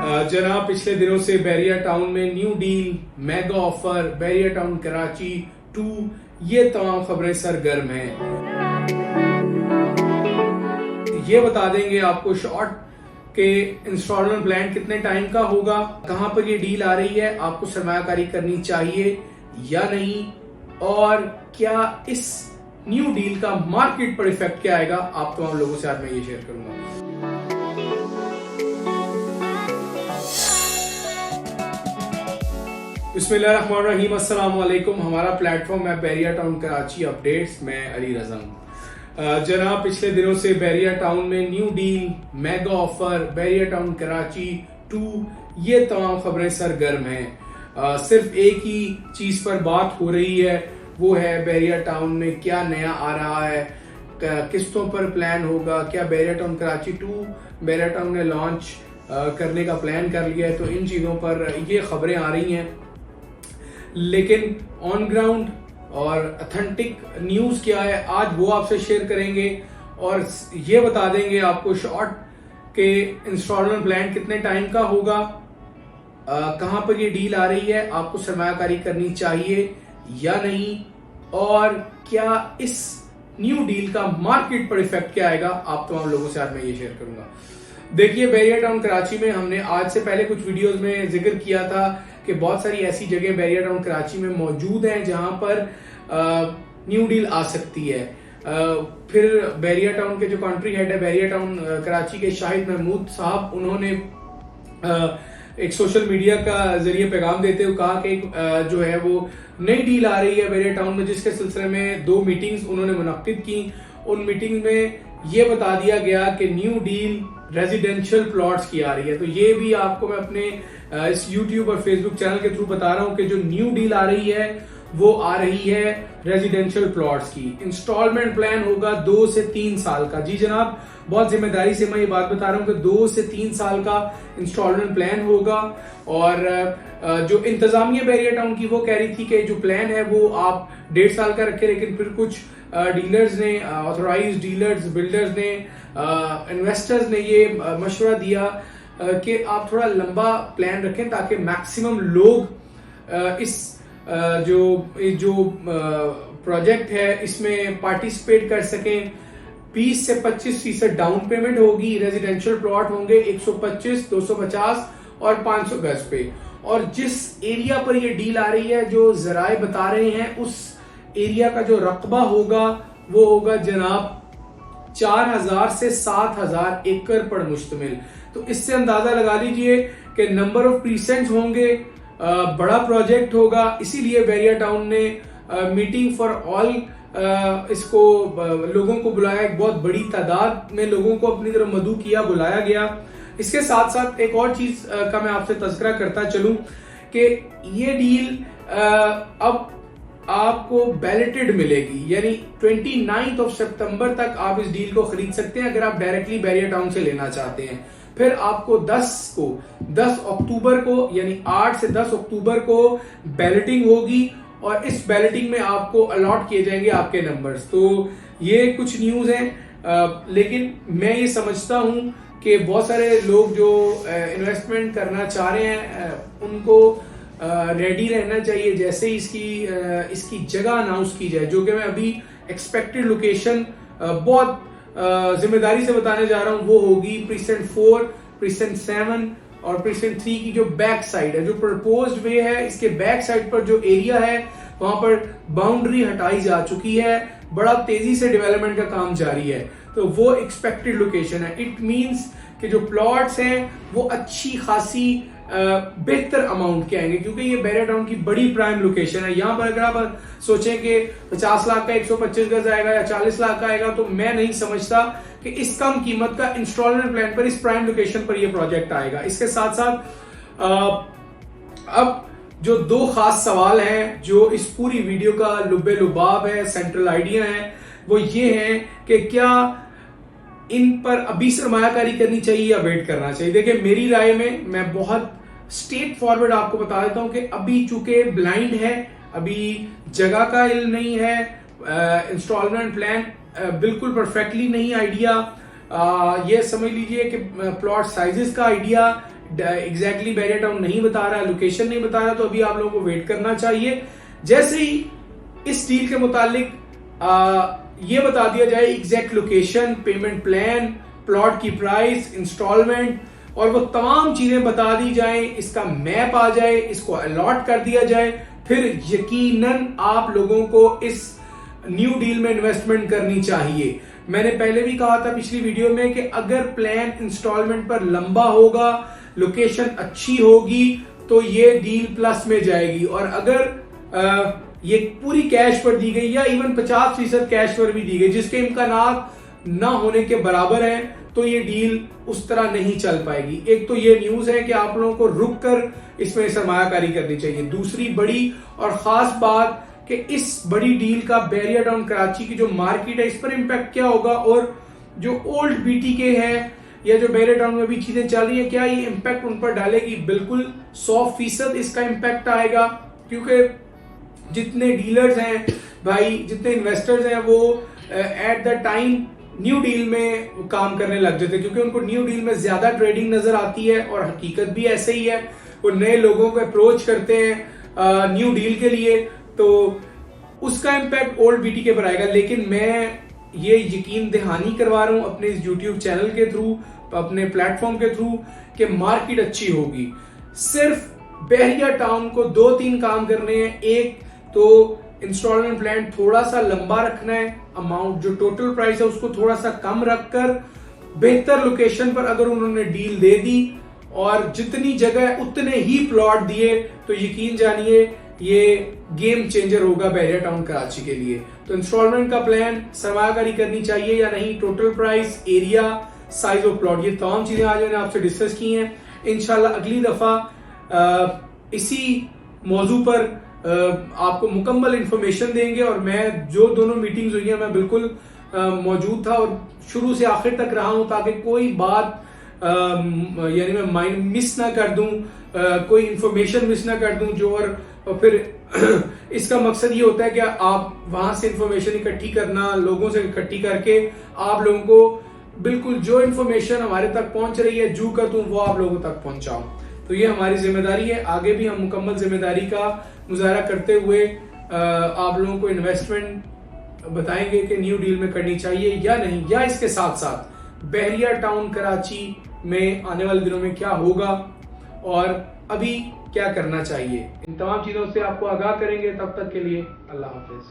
जनाब पिछले दिनों से बैरिया टाउन में new deal, mega offer, Bahria town Karachi 2, ये तमाम खबरें सरगर्म हैं। ये बता देंगे आपको शॉर्ट के इंस्टॉलमेंट प्लान कितने टाइम का होगा, कहां पर ये डील आ रही है, आपको सरमायाकारी करनी चाहिए या नहीं, और क्या इस न्यू डील का मार्केट पर इफेक्ट क्या आएगा, आप तमाम लोगों से आज मैं ये शेयर करूंगा। बिस्मिल्लाहिर्रहमानिर्रहीम, अस्सलाम वालेकुम। हमारा प्लेटफॉर्म है बैरिया टाउन कराची अपडेट्स। मैं अली रज़ा हूं। जनाब पिछले दिनों से बैरिया टाउन में new deal, mega offer, Bahria town Karachi 2, ये तमाम खबरें सरगर्म हैं। सिर्फ एक ही चीज पर बात हो रही है, वो है बैरिया टाउन में क्या नया आ रहा है, किस्तों पर प्लान होगा, क्या बैरिया टाउन कराची 2 बैरिया टाउन ने लॉन्च करने का प्लान कर लिया है। तो इन चीजों पर ये खबरें आ रही हैं, लेकिन ऑन ग्राउंड और ऑथेंटिक न्यूज क्या है आज वो आपसे शेयर करेंगे, और ये बता देंगे आपको शॉर्ट के इंस्टॉलमेंट प्लान कितने टाइम का होगा, कहां पर ये डील आ रही है, आपको सरमायाकारी करनी चाहिए या नहीं, और क्या इस न्यू डील का मार्केट पर इफेक्ट क्या आएगा, आप तमाम लोगों से आज मैं ये शेयर करूंगा। देखिए, बैरिया टाउन कराची में हमने आज से पहले कुछ वीडियोस में जिक्र किया था कि बहुत सारी ऐसी जगह बैरिया टाउन कराची में मौजूद हैं जहां पर न्यू डील आ सकती है। फिर बैरिया टाउन के जो कंट्री हेड है बैरिया टाउन कराची के शाहिद महमूद साहब, उन्होंने एक सोशल मीडिया का जरिए पैगाम देते हुए कहा कि जो है वो नई डील आ रही है बैरिया टाउन में, जिसके सिलसिले में 2 मीटिंग्स उन्होंने मुनक्किद की। उन मीटिंग में ये बता दिया गया कि न्यू डील रेजिडेंशियल प्लॉट्स की आ रही है। तो ये भी आपको मैं अपने इस यूट्यूब और फेसबुक चैनल के थ्रू बता रहा हूं कि जो न्यू डील आ रही है वो आ रही है रेजिडेंशियल प्लॉट्स की। इंस्टॉलमेंट प्लान होगा 2 से 3 साल का। जी जनाब, बहुत जिम्मेदारी से मैं ये बात बता रहा हूं कि 2 से 3 साल का इंस्टॉलमेंट प्लान होगा। और जो इंतजामिया बैरिया टाउन की वो कह रही थी कि जो प्लान है वो आप 1.5 साल का रखे, लेकिन फिर कुछ डीलर्स ने, ऑथोराइज्ड डीलर्स, बिल्डर्स ने, इन्वेस्टर्स ने ये मशवरा दिया कि आप थोड़ा लंबा प्लान रखें ताकि मैक्सिमम लोग इस जो प्रोजेक्ट है इसमें पार्टिसिपेट कर सकें। 20 से 25% डाउन पेमेंट होगी। रेजिडेंशियल प्लॉट होंगे 125, 250 और 500 गज पे। और जिस एरिया पर ये डील आ रही है, जो जराए बता रहे हैं, उस एरिया का जो रकबा होगा वो होगा जनाब 4000 से 7000 एकड़ पर मुश्तमिल। तो इससे अंदाजा लगा लीजिए कि नंबर ऑफ प्रीसेंट्स होंगे, बड़ा प्रोजेक्ट होगा। इसीलिए बैरिया टाउन ने मीटिंग फॉर ऑल इसको लोगों को बुलाया, एक बहुत बड़ी तादाद में लोगों को अपनी तरफ मदऊ किया, बुलाया गया। इसके साथ साथ एक और चीज का मैं आपसे तज़किरा करता चलूं कि ये डील अब आपको बैलेटेड मिलेगी, यानी 29 सितंबर तक आप इस डील को खरीद सकते हैं अगर आप डायरेक्टली बैरिया टाउन से लेना चाहते हैं। फिर आपको 10 अक्टूबर को यानी 8 से 10 अक्टूबर को बैलेटिंग होगी, और इस बैलेटिंग में आपको अलॉट किए जाएंगे आपके नंबर्स। तो ये कुछ न्यूज हैं, लेकिन मैं ये समझता हूं कि बहुत सारे लोग जो इन्वेस्टमेंट करना चाह रहे हैं उनको रेडी रहना चाहिए जैसे ही इसकी जगह अनाउंस की जाए, जो कि मैं अभी एक्सपेक्टेड लोकेशन बहुत जिम्मेदारी से बताने जा रहा हूं। वो होगी प्रीसेंट 4, प्रीसेंट 7 और प्रीसेंट 3 की जो बैक साइड है, जो प्रपोज्ड वे है, इसके बैक साइड पर जो एरिया है वहां पर बाउंड्री हटाई जा चुकी है, बड़ा तेजी से डेवलपमेंट का काम जारी है। तो वो एक्सपेक्टेड लोकेशन है। इट मींस कि जो प्लॉट्स हैं वो अच्छी खासी बेहतर अमाउंट के आएंगे, क्योंकि ये बैरिया टाउन की बड़ी प्राइम लोकेशन है। यहाँ पर अगर आप सोचें कि 50 लाख का 125 गज आएगा या 40 लाख का आएगा, तो मैं नहीं समझता कि इस कम कीमत का इंस्टॉलमेंट प्लान पर इस प्राइम लोकेशन पर ये प्रोजेक्ट आएगा। इसके साथ साथ अब जो 2 खास सवाल हैं जो इस पूरी वीडियो का लुब्बे लुबाब है, सेंट्रल आइडिया है, वो ये है कि क्या इन पर अभी सरमायाकारी करनी चाहिए या वेट करना चाहिए। देखिए, मेरी राय में मैं बहुत स्ट्रेट फॉरवर्ड आपको बता देता हूं कि अभी चूंकि ब्लाइंड है, अभी जगह का इल्म नहीं है, इंस्टॉलमेंट प्लान बिल्कुल परफेक्टली नहीं आइडिया, ये समझ लीजिए कि प्लॉट साइजेस का आइडिया एग्जैक्टली बैरिया टाउन नहीं बता रहा, लोकेशन नहीं बता रहा, तो अभी आप लोगों को वेट करना चाहिए। जैसे ही इस डील के मुतालिक ये बता दिया जाए exact location, payment plan, plot की प्राइस, इंस्टॉलमेंट और वो तमाम चीजें बता दी जाए, इसका मैप आ जाए, इसको अलॉट कर दिया जाए, फिर यकीनन आप लोगों को इस न्यू डील में इन्वेस्टमेंट करनी चाहिए। मैंने पहले भी कहा था पिछली वीडियो में कि अगर प्लान इंस्टॉलमेंट पर लंबा होगा, लोकेशन अच्छी होगी, तो ये डील प्लस में जाएगी। और अगर ये पूरी कैश पर दी गई या इवन 50% कैश पर भी दी गई, जिसके इम्कानात ना होने के बराबर है, तो ये डील उस तरह नहीं चल पाएगी। एक तो ये न्यूज है कि आप लोगों को रुक कर इसमें सरमायाकारी करनी चाहिए। दूसरी बड़ी और खास बात कि इस बड़ी डील का बैरिया टाउन कराची की जो मार्केट है, इस पर इम्पैक्ट क्या होगा, और जो ओल्ड BTK है या जो बैरिया टाउन में भी चीजें चल रही है, क्या ये इम्पैक्ट उन पर डालेगी? बिल्कुल 100% इसका इम्पैक्ट आएगा, क्योंकि जितने डीलर्स हैं भाई, जितने इन्वेस्टर्स हैं, वो at the time new deal में काम करने लग जाते हैं, क्योंकि उनको न्यू डील में ज्यादा ट्रेडिंग नजर आती है और हकीकत भी ऐसे ही है। वो नए लोगों को अप्रोच करते हैं न्यू डील के लिए, तो उसका इम्पैक्ट ओल्ड BTK पर आएगा। लेकिन मैं ये यकीन दहानी करवा रहा हूं अपने इस YouTube चैनल के थ्रू, अपने प्लेटफॉर्म के थ्रू, कि मार्केट अच्छी होगी। सिर्फ बैरिया टाउन को 2-3 काम करने हैं। एक तो इंस्टॉलमेंट प्लान थोड़ा सा लंबा रखना है, अमाउंट जो टोटल प्राइस है उसको थोड़ा सा कम रखकर बेहतर लोकेशन पर अगर उन्होंने डील दे दी और जितनी जगह उतने ही प्लॉट दिए, तो यकीन जानिए ये गेम चेंजर होगा बैरिया टाउन कराची के लिए। तो इंस्टॉलमेंट का प्लान, सरमायाकारी करनी चाहिए या नहीं, total price, area, size of plot, ये तमाम चीजें आज मैंने आपसे डिस्कस की हैं। इंशाल्लाह अगली दफा इसी मौजू पर आपको मुकम्मल इंफॉर्मेशन देंगे। और मैं जो दोनों मीटिंग्स हुई हैं, मैं बिल्कुल मौजूद था और शुरू से आखिर तक रहा हूं, ताकि कोई बात यानी मैं माइंड मिस ना कर दूं, कोई इंफॉर्मेशन मिस ना कर दूं जो, और फिर इसका मकसद ये होता है कि आप वहां से इंफॉर्मेशन इकट्ठी करना, लोगों से इकट्ठी करके आप लोगों को बिल्कुल जो इंफॉर्मेशन हमारे तक पहुंच रही है, जू कर दूं, वो आप लोगों तक पहुंचाऊं। तो ये हमारी जिम्मेदारी है। आगे भी हम मुकम्मल जिम्मेदारी का मुजाहरा करते हुए आप लोगों को इन्वेस्टमेंट बताएंगे कि न्यू डील में करनी चाहिए या नहीं, या इसके साथ साथ बैरिया टाउन कराची में आने वाले दिनों में क्या होगा और अभी क्या करना चाहिए। इन तमाम चीजों से आपको आगाह करेंगे। तब तक के लिए अल्लाह हाफिज।